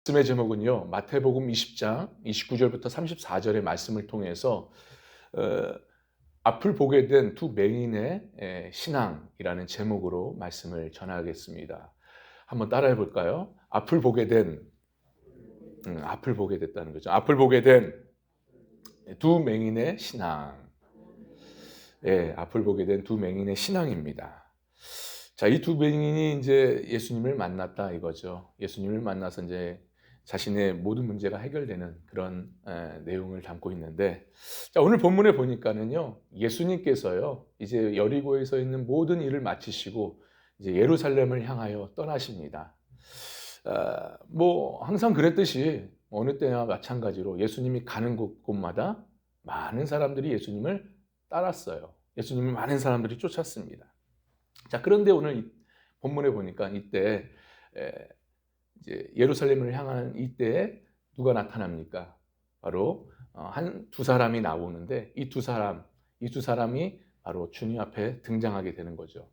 말씀의 제목은요, 마태복음 20장 29절부터 34절의 말씀을 통해서 어, 앞을 보게 된 두 맹인의 신앙이라는 제목으로 말씀을 전하겠습니다. 한번 따라해 볼까요? 앞을 보게 됐다는 거죠. 앞을 보게 된 두 맹인의 신앙. 앞을 보게 된 두 맹인의 신앙입니다. 자, 이 두 맹인이 이제 예수님을 만났다 이거죠. 예수님을 만나서 이제 자신의 모든 문제가 해결되는 그런 내용을 담고 있는데, 자, 오늘 본문에 보니까는요, 예수님께서요, 이제 여리고에서 있는 모든 일을 마치시고 이제 예루살렘을 향하여 떠나십니다. 뭐 항상 그랬듯이 어느 때나 마찬가지로 예수님이 가는 곳마다 많은 사람들이 예수님을 따랐어요. 예수님을 많은 사람들이 쫓았습니다. 자, 그런데 오늘 본문에 보니까 이때 이제 예루살렘을 향하는 이때에 누가 나타납니까? 바로 두 사람이 나오는데 이 두 사람이 바로 주님 앞에 등장하게 되는 거죠.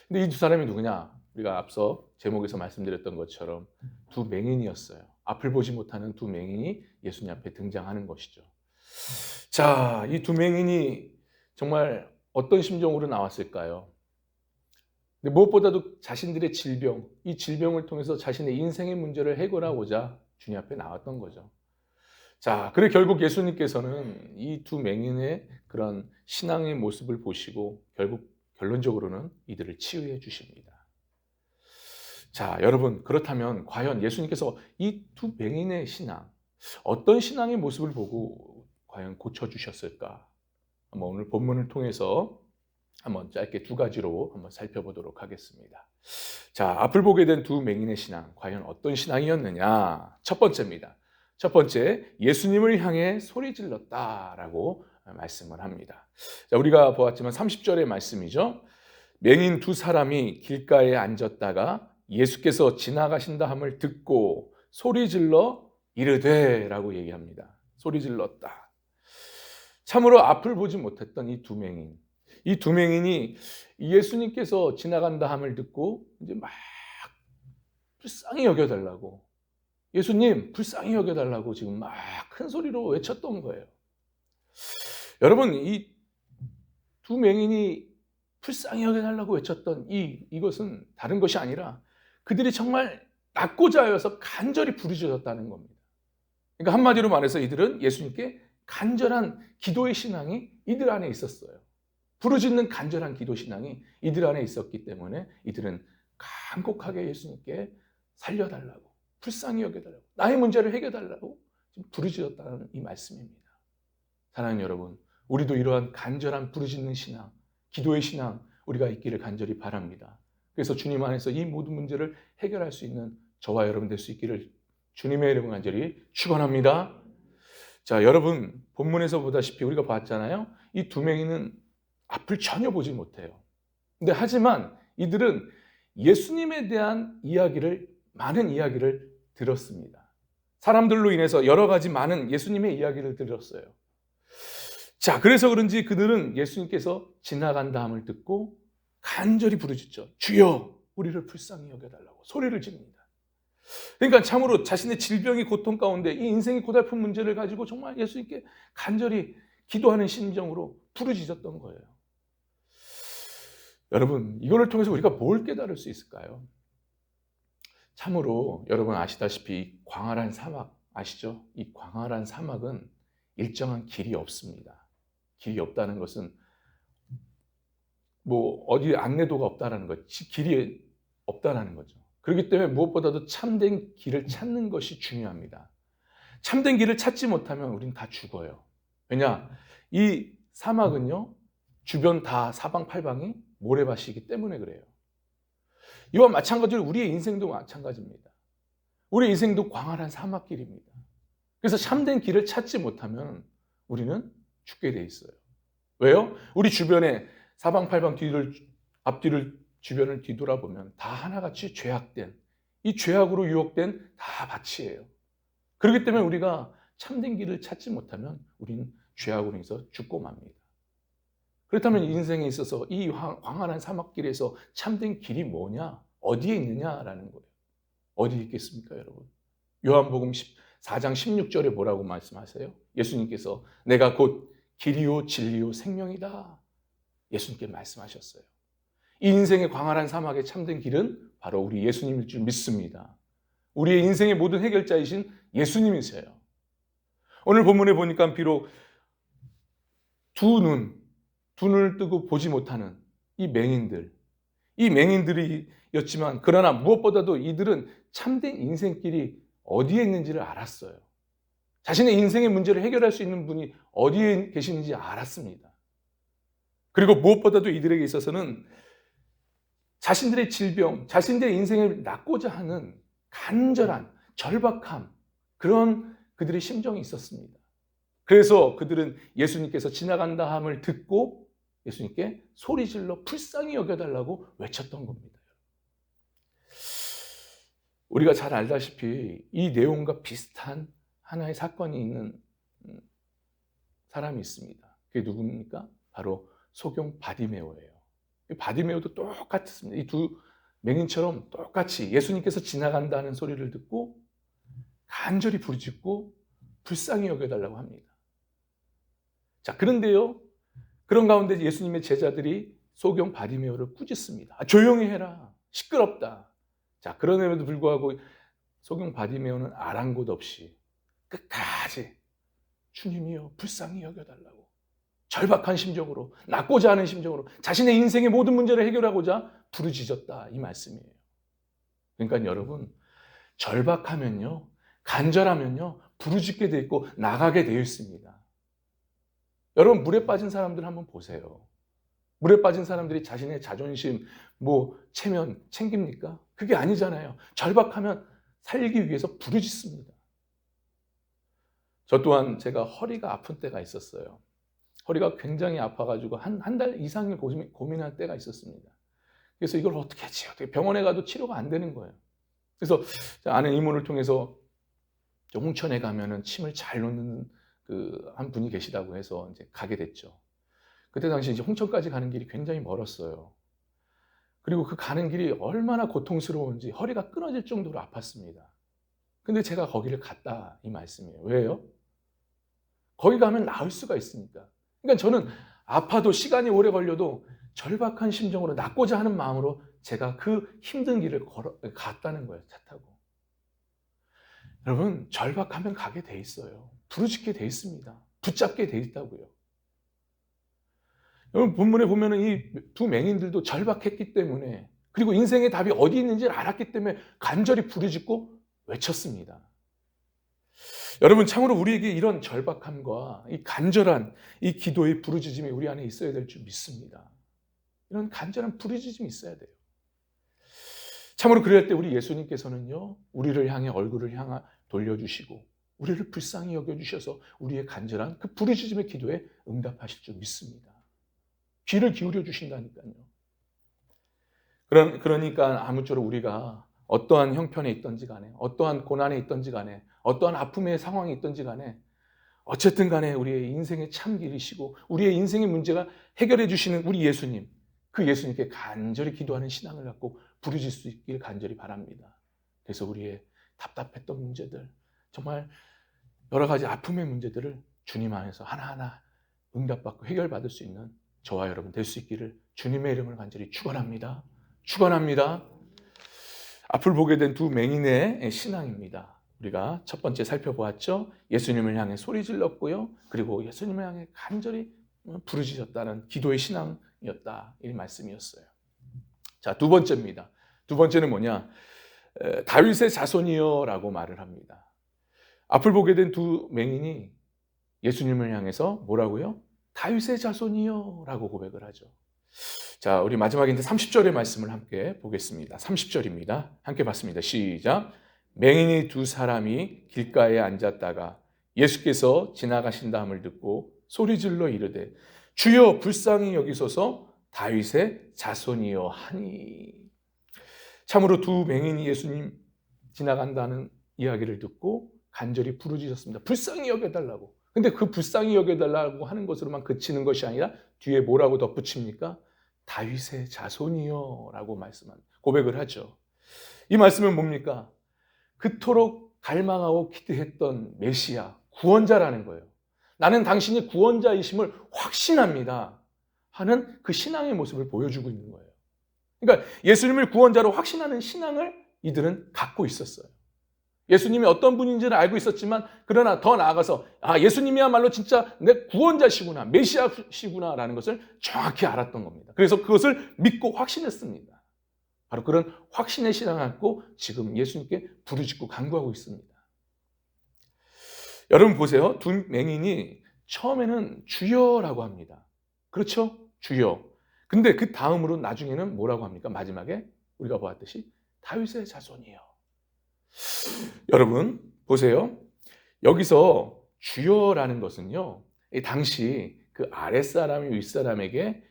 근데 이 두 사람이 누구냐? 우리가 앞서 제목에서 말씀드렸던 것처럼 두 맹인이었어요. 앞을 보지 못하는 두 맹인이 예수님 앞에 등장하는 것이죠. 자, 이 두 맹인이 정말 어떤 심정으로 나왔을까요? 근데 무엇보다도 자신들의 질병, 이 질병을 통해서 자신의 인생의 문제를 해결하고자 주님 앞에 나왔던 거죠. 자, 그래 결국 예수님께서는 이 두 맹인의 그런 신앙의 모습을 보시고 결국 결론적으로는 이들을 치유해 주십니다. 자, 여러분, 그렇다면 과연 예수님께서 이 두 맹인의 신앙, 어떤 신앙의 모습을 보고 과연 고쳐주셨을까? 한번 오늘 본문을 통해서 한번 짧게 두 가지로 한번 살펴보도록 하겠습니다. 자, 앞을 보게 된 두 맹인의 신앙, 과연 어떤 신앙이었느냐? 첫 번째입니다. 첫 번째, 예수님을 향해 소리 질렀다라고 말씀을 합니다. 자, 우리가 보았지만 30절의 말씀이죠. 맹인 두 사람이 길가에 앉았다가 예수께서 지나가신다 함을 듣고 소리 질러 이르되라고 얘기합니다. 소리 질렀다. 참으로 앞을 보지 못했던 이 두 맹인이 예수님께서 지나간다 함을 듣고 이제 막 불쌍히 여겨달라고, 예수님 불쌍히 여겨달라고 지금 막 큰 소리로 외쳤던 거예요. 여러분, 이 두 맹인이 불쌍히 여겨달라고 외쳤던 이것은 다른 것이 아니라 그들이 정말 낫고자 하여서 간절히 부르짖었다는 겁니다. 그러니까 한마디로 말해서 이들은 예수님께 간절한 기도의 신앙이 이들 안에 있었어요. 부르짖는 간절한 기도 신앙이 이들 안에 있었기 때문에 이들은 간곡하게 예수님께 살려달라고, 불쌍히 여겨달라고, 나의 문제를 해결달라고 부르짖었다는 이 말씀입니다. 사랑하는 여러분, 우리도 이러한 간절한 부르짖는 신앙, 기도의 신앙 우리가 있기를 간절히 바랍니다. 그래서 주님 안에서 이 모든 문제를 해결할 수 있는 저와 여러분 될 수 있기를 주님의 이름으로 간절히 축원합니다. 자, 여러분, 본문에서 보다시피 우리가 봤잖아요. 이 두 맹인은 앞을 전혀 보지 못해요. 근데 하지만 이들은 예수님에 대한 많은 이야기를 들었습니다. 사람들로 인해서 여러 가지 많은 예수님의 이야기를 들었어요. 자, 그래서 그런지 그들은 예수님께서 지나간다 함을 듣고 간절히 부르짖죠. 주여, 우리를 불쌍히 여겨달라고 소리를 지릅니다. 그러니까 참으로 자신의 질병의 고통 가운데 이 인생의 고달픈 문제를 가지고 정말 예수님께 간절히 기도하는 심정으로 부르짖었던 거예요. 여러분, 이거를 통해서 우리가 뭘 깨달을 수 있을까요? 참으로 여러분 아시다시피 광활한 사막 아시죠? 이 광활한 사막은 일정한 길이 없습니다. 길이 없다는 것은 뭐 어디 안내도가 없다라는 것, 길이 없다라는 거죠. 그렇기 때문에 무엇보다도 참된 길을 찾는 것이 중요합니다. 참된 길을 찾지 못하면 우린 다 죽어요. 왜냐? 이 사막은요, 주변 다 사방팔방이 모래밭이기 때문에 그래요. 이와 마찬가지로 우리의 인생도 마찬가지입니다. 우리의 인생도 광활한 사막길입니다. 그래서 참된 길을 찾지 못하면 우리는 죽게 돼 있어요. 왜요? 우리 주변에 사방팔방 앞뒤를 주변을 뒤돌아보면 다 하나같이 죄악된, 이 죄악으로 유혹된 다 밭이에요. 그렇기 때문에 우리가 참된 길을 찾지 못하면 우리는 죄악으로 인해서 죽고 맙니다. 그렇다면 인생에 있어서 이 광활한 사막길에서 참된 길이 뭐냐? 어디에 있느냐라는 거예요. 어디에 있겠습니까, 여러분? 요한복음 4장 16절에 뭐라고 말씀하세요? 예수님께서 내가 곧 길이요 진리요 생명이다. 예수님께 말씀하셨어요. 이 인생의 광활한 사막에 참된 길은 바로 우리 예수님일 줄 믿습니다. 우리의 인생의 모든 해결자이신 예수님이세요. 오늘 본문에 보니까 비록 두 눈을 뜨고 보지 못하는 이 맹인들이었지만 그러나 무엇보다도 이들은 참된 인생길이 어디에 있는지를 알았어요. 자신의 인생의 문제를 해결할 수 있는 분이 어디에 계시는지 알았습니다. 그리고 무엇보다도 이들에게 있어서는 자신들의 질병, 자신들의 인생을 낫고자 하는 간절한 절박함, 그런 그들의 심정이 있었습니다. 그래서 그들은 예수님께서 지나간다 함을 듣고 예수님께 소리질러 불쌍히 여겨달라고 외쳤던 겁니다. 우리가 잘 알다시피 이 내용과 비슷한 하나의 사건이 있는 사람이 있습니다. 그게 누굽니까? 바로 소경 바디메오예요. 바디메오도 똑같습니다. 이 두 맹인처럼 똑같이 예수님께서 지나간다는 소리를 듣고 간절히 부르짖고 불쌍히 여겨달라고 합니다. 자, 그런데요, 그런 가운데 예수님의 제자들이 소경 바디메오를 꾸짖습니다. 조용히 해라. 시끄럽다. 자, 그럼에도 불구하고 소경 바디메오는 아랑곳 없이 끝까지 주님이여 불쌍히 여겨달라고 절박한 심정으로, 낫고자 하는 심정으로 자신의 인생의 모든 문제를 해결하고자 부르짖었다, 이 말씀이에요. 그러니까 여러분, 절박하면요, 간절하면요, 부르짖게 돼 있고 나가게 되어 있습니다. 여러분, 물에 빠진 사람들 한번 보세요. 물에 빠진 사람들이 자신의 자존심, 체면 챙깁니까? 그게 아니잖아요. 절박하면 살기 위해서 부르짖습니다. 저 또한 제가 허리가 아픈 때가 있었어요. 허리가 굉장히 아파가지고 한 달 이상을 고민할 때가 있었습니다. 그래서 이걸 어떻게 하지? 병원에 가도 치료가 안 되는 거예요. 그래서 아는 이모를 통해서 홍천에 가면은 침을 잘 놓는 한 분이 계시다고 해서 이제 가게 됐죠. 그때 당시 이제 홍천까지 가는 길이 굉장히 멀었어요. 그리고 그 가는 길이 얼마나 고통스러운지 허리가 끊어질 정도로 아팠습니다. 근데 제가 거기를 갔다, 이 말씀이에요. 왜요? 거기 가면 나을 수가 있으니까. 그러니까 저는 아파도 시간이 오래 걸려도 절박한 심정으로 낫고자 하는 마음으로 제가 그 힘든 길을 갔다는 거예요, 차 타고. 여러분, 절박하면 가게 돼 있어요. 부르짖게 돼 있습니다. 붙잡게 돼 있다고요. 여러분, 본문에 보면은 이 두 맹인들도 절박했기 때문에, 그리고 인생의 답이 어디 있는지를 알았기 때문에 간절히 부르짖고 외쳤습니다. 여러분, 참으로 우리에게 이런 절박함과 이 간절한 이 기도의 부르짖음이 우리 안에 있어야 될 줄 믿습니다. 이런 간절한 부르짖음이 있어야 돼요. 참으로 그럴 때 우리 예수님께서는요, 우리를 향해 얼굴을 돌려주시고 우리를 불쌍히 여겨주셔서 우리의 간절한 그 부르짖음의 기도에 응답하실 줄 믿습니다. 귀를 기울여 주신다니까요. 그러니까 아무쪼록 우리가 어떠한 형편에 있든지 간에, 어떠한 고난에 있든지 간에, 어떠한 아픔의 상황이 있든지 간에, 어쨌든 간에 우리의 인생의 참길이시고 우리의 인생의 문제가 해결해 주시는 우리 예수님, 그 예수님께 간절히 기도하는 신앙을 갖고 부르짖을 수 있길 간절히 바랍니다. 그래서 우리의 답답했던 문제들, 정말 여러 가지 아픔의 문제들을 주님 안에서 하나하나 응답받고 해결받을 수 있는 저와 여러분 될 수 있기를 주님의 이름을 간절히 축원합니다. 축원합니다. 앞을 보게 된 두 맹인의 신앙입니다. 우리가 첫 번째 살펴보았죠. 예수님을 향해 소리 질렀고요. 그리고 예수님을 향해 간절히 부르짖었다는 기도의 신앙이었다, 이 말씀이었어요. 자, 두 번째입니다. 두 번째는 뭐냐? 다윗의 자손이여 라고 말을 합니다. 앞을 보게 된 두 맹인이 예수님을 향해서 뭐라고요? 다윗의 자손이여 라고 고백을 하죠. 자, 우리 마지막에 30절의 말씀을 함께 보겠습니다. 30절입니다. 함께 봤습니다. 시작. 맹인이 두 사람이 길가에 앉았다가 예수께서 지나가신다 함을 듣고 소리질러 이르되 주여 불쌍히 여기소서 다윗의 자손이여 하니. 참으로 두 맹인이 예수님 지나간다는 이야기를 듣고 간절히 부르짖었습니다. 불쌍히 여겨달라고. 근데 그 불쌍히 여겨달라고 하는 것으로만 그치는 것이 아니라 뒤에 뭐라고 덧붙입니까? 다윗의 자손이여 라고 고백을 하죠. 이 말씀은 뭡니까? 그토록 갈망하고 기대했던 메시아, 구원자라는 거예요. 나는 당신이 구원자이심을 확신합니다 하는 그 신앙의 모습을 보여주고 있는 거예요. 그러니까 예수님을 구원자로 확신하는 신앙을 이들은 갖고 있었어요. 예수님이 어떤 분인지를 알고 있었지만 그러나 더 나아가서 예수님이야말로 진짜 내 구원자시구나, 메시아시구나라는 것을 정확히 알았던 겁니다. 그래서 그것을 믿고 확신했습니다. 바로 그런 확신의 신앙을 갖고 지금 예수님께 부르짖고 간구하고 있습니다. 여러분 보세요. 두 맹인이 처음에는 주여라고 합니다. 그렇죠? 주여. 근데 그 다음으로 나중에는 뭐라고 합니까? 마지막에 우리가 보았듯이 다윗의 자손이요. 여러분 보세요. 여기서 주여라는 것은요, 당시 그 아랫사람이 윗사람에게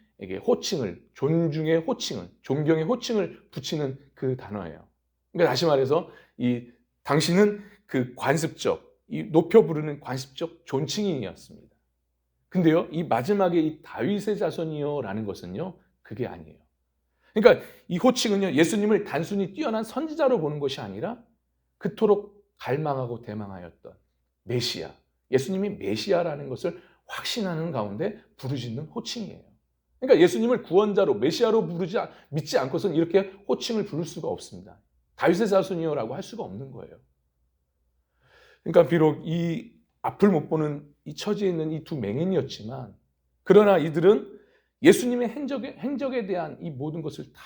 호칭을, 존중의 호칭을, 존경의 호칭을 붙이는 그 단어예요. 그러니까 다시 말해서 이 당신은 그 관습적, 이 높여 부르는 관습적 존칭이었습니다. 근데요, 이 마지막에 이 다윗의 자손이요라는 것은요, 그게 아니에요. 그러니까 이 호칭은요, 예수님을 단순히 뛰어난 선지자로 보는 것이 아니라 그토록 갈망하고 대망하였던 메시아, 예수님이 메시아라는 것을 확신하는 가운데 부르짖는 호칭이에요. 그러니까 예수님을 구원자로, 메시아로 믿지 않고서는 이렇게 호칭을 부를 수가 없습니다. 다윗의 자손이요라고 할 수가 없는 거예요. 그러니까 비록 이 앞을 못 보는 이 처지에 있는 이 두 맹인이었지만, 그러나 이들은 예수님의 행적에 대한 이 모든 것을 다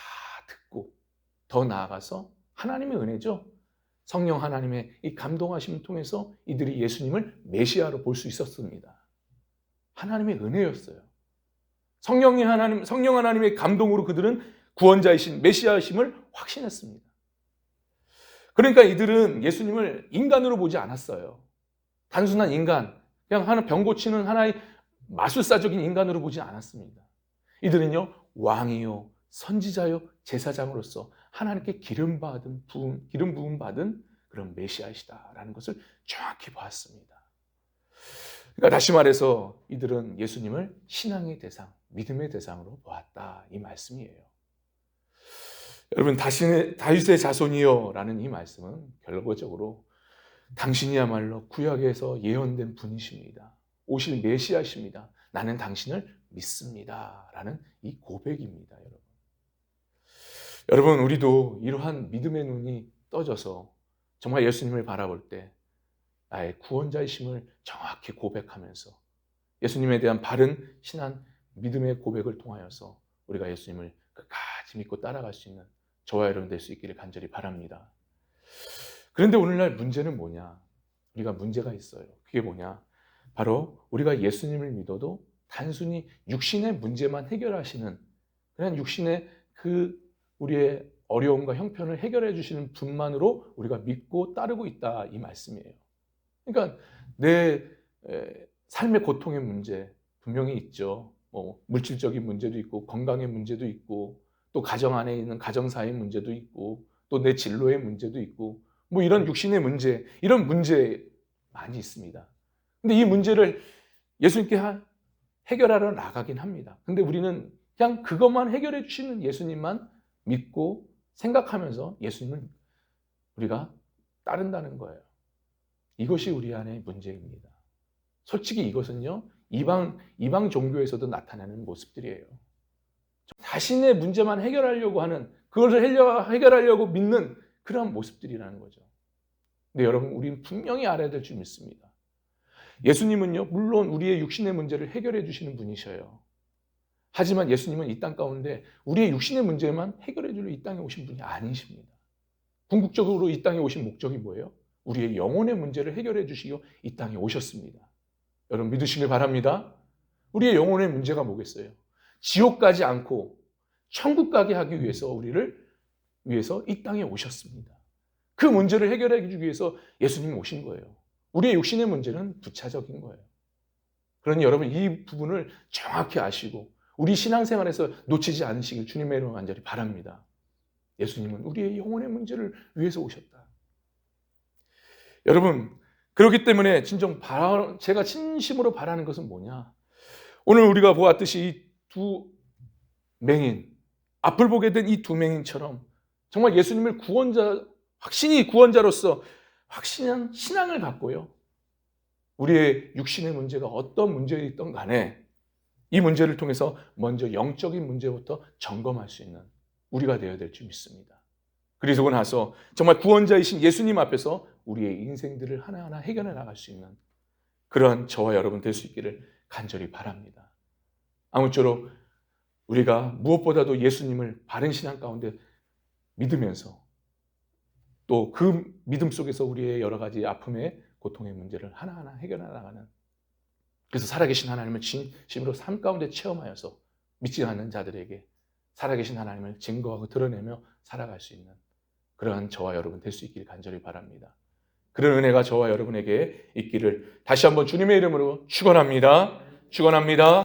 듣고 더 나아가서 하나님의 은혜죠. 성령 하나님의 이 감동하심을 통해서 이들이 예수님을 메시아로 볼 수 있었습니다. 하나님의 은혜였어요. 성령 하나님의 감동으로 그들은 구원자이신 메시아이심을 확신했습니다. 그러니까 이들은 예수님을 인간으로 보지 않았어요. 단순한 인간, 그냥 하나 병 고치는 하나의 마술사적인 인간으로 보지 않았습니다. 이들은요, 왕이요, 선지자요, 제사장으로서 하나님께 기름 부음 받은 그런 메시아이시다라는 것을 정확히 보았습니다. 그러니까 다시 말해서 이들은 예수님을 신앙의 대상, 믿음의 대상으로 보았다, 이 말씀이에요. 여러분, 다윗의 자손이요라는 이 말씀은 결과적으로 당신이야말로 구약에서 예언된 분이십니다. 오실 메시아십니다. 나는 당신을 믿습니다 라는 이 고백입니다. 여러분, 우리도 이러한 믿음의 눈이 떠져서 정말 예수님을 바라볼 때 나의 구원자이심을 정확히 고백하면서 예수님에 대한 바른 신앙, 믿음의 고백을 통하여서 우리가 예수님을 끝까지 믿고 따라갈 수 있는 저와 여러분 될 수 있기를 간절히 바랍니다. 그런데 오늘날 문제는 뭐냐? 우리가 문제가 있어요. 그게 뭐냐? 바로 우리가 예수님을 믿어도 단순히 육신의 문제만 해결하시는, 그냥 육신의 우리의 어려움과 형편을 해결해 주시는 분만으로 우리가 믿고 따르고 있다, 이 말씀이에요. 그러니까 내 삶의 고통의 문제 분명히 있죠. 물질적인 문제도 있고 건강의 문제도 있고 또 가정 안에 있는 가정사의 문제도 있고 또 내 진로의 문제도 있고 이런 육신의 문제, 이런 문제 많이 있습니다. 근데 이 문제를 예수님께 해결하러 나가긴 합니다. 근데 우리는 그냥 그것만 해결해 주시는 예수님만 믿고 생각하면서 예수님을 우리가 따른다는 거예요. 이것이 우리 안의 문제입니다. 솔직히 이것은요, 이방 종교에서도 나타나는 모습들이에요. 자신의 문제만 해결하려고 하는, 그것을 해결하려고 믿는 그런 모습들이라는 거죠. 근데 여러분, 우리는 분명히 알아야 될 줄 믿습니다. 예수님은요, 물론 우리의 육신의 문제를 해결해 주시는 분이셔요. 하지만 예수님은 이 땅 가운데 우리의 육신의 문제만 해결해 주려 이 땅에 오신 분이 아니십니다. 궁극적으로 이 땅에 오신 목적이 뭐예요? 우리의 영혼의 문제를 해결해 주시고 이 땅에 오셨습니다. 여러분 믿으시길 바랍니다. 우리의 영혼의 문제가 뭐겠어요? 지옥 가지 않고 천국 가게 하기 위해서 위해서 이 땅에 오셨습니다. 그 문제를 해결해 주기 위해서 예수님이 오신 거예요. 우리의 육신의 문제는 부차적인 거예요. 그러니 여러분 이 부분을 정확히 아시고 우리 신앙생활에서 놓치지 않으시길 주님의 이름으로 간절히 바랍니다. 예수님은 우리의 영혼의 문제를 위해서 오셨다. 여러분, 그렇기 때문에 제가 진심으로 바라는 것은 뭐냐? 오늘 우리가 보았듯이 이 두 맹인, 앞을 보게 된 이 두 맹인처럼 정말 예수님을 확신히 구원자로서 확실한 신앙을 갖고요. 우리의 육신의 문제가 어떤 문제이든 간에 이 문제를 통해서 먼저 영적인 문제부터 점검할 수 있는 우리가 되어야 될 줄 믿습니다. 그리고 나서 정말 구원자이신 예수님 앞에서 우리의 인생들을 하나하나 해결해 나갈 수 있는 그러한 저와 여러분 될 수 있기를 간절히 바랍니다. 아무쪼록 우리가 무엇보다도 예수님을 바른 신앙 가운데 믿으면서 또 그 믿음 속에서 우리의 여러 가지 아픔의 고통의 문제를 하나하나 해결해 나가는, 그래서 살아계신 하나님을 진심으로 삶 가운데 체험하여서 믿지 않는 자들에게 살아계신 하나님을 증거하고 드러내며 살아갈 수 있는 그러한 저와 여러분 될 수 있기를 간절히 바랍니다. 그런 은혜가 저와 여러분에게 있기를 다시 한번 주님의 이름으로 축원합니다. 축원합니다.